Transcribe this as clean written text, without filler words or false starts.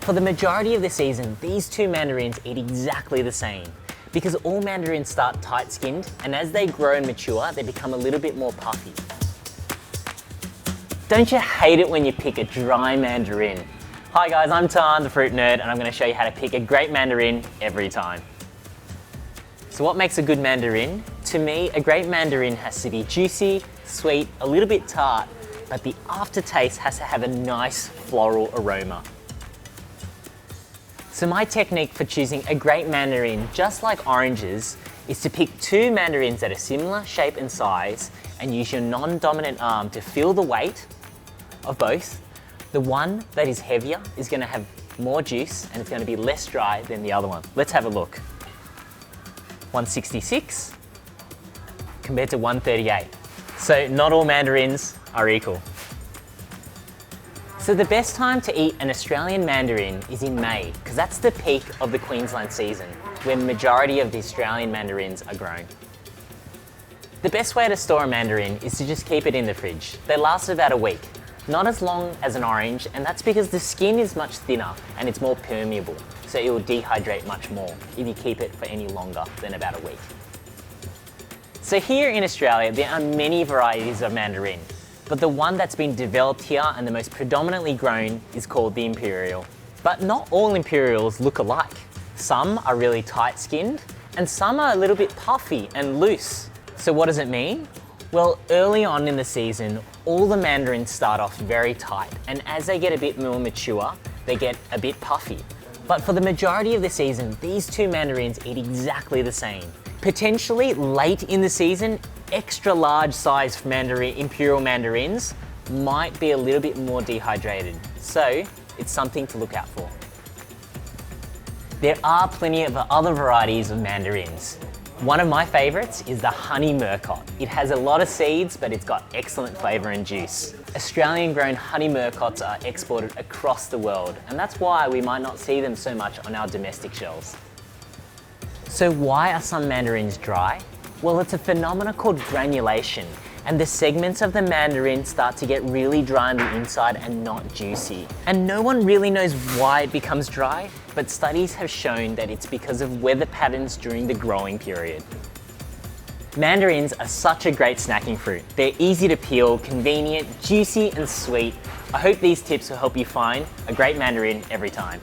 For the majority of the season, these two mandarins eat exactly the same because all mandarins start tight-skinned, and as they grow and mature, they become a little bit more puffy. Don't you hate it when you pick a dry mandarin? Hi guys, I'm Tan, the fruit nerd, and I'm going to show you how to pick a great mandarin every time. So what makes a good mandarin? To me, a great mandarin has to be juicy, sweet, a little bit tart, but the aftertaste has to have a nice floral aroma. So my technique for choosing a great mandarin, just like oranges, is to pick two mandarins that are similar shape and size and use your non-dominant arm to feel the weight of both. The one that is heavier is going to have more juice and it's going to be less dry than the other one. Let's have a look. 166 compared to 138. So not all mandarins are equal. So the best time to eat an Australian mandarin is in May, because that's the peak of the Queensland season, when the majority of the Australian mandarins are grown. The best way to store a mandarin is to just keep it in the fridge. They last about a week, not as long as an orange, and that's because the skin is much thinner and it's more permeable, so it will dehydrate much more if you keep it for any longer than about a week. So here in Australia, there are many varieties of mandarin, but the one that's been developed here and the most predominantly grown is called the Imperial. But not all Imperials look alike. Some are really tight-skinned, and some are a little bit puffy and loose. So what does it mean? Well, early on in the season, all the mandarins start off very tight, and as they get a bit more mature, they get a bit puffy. But for the majority of the season, these two mandarins eat exactly the same. Potentially late in the season, extra large size Imperial mandarins might be a little bit more dehydrated. So it's something to look out for. There are plenty of other varieties of mandarins. One of my favorites is the honey murcot. It has a lot of seeds, but it's got excellent flavor and juice. Australian grown honey murcots are exported across the world, and that's why we might not see them so much on our domestic shelves. So why are some mandarins dry? Well, it's a phenomenon called granulation, and the segments of the mandarin start to get really dry on the inside and not juicy. And no one really knows why it becomes dry, but studies have shown that it's because of weather patterns during the growing period. Mandarins are such a great snacking fruit. They're easy to peel, convenient, juicy and sweet. I hope these tips will help you find a great mandarin every time.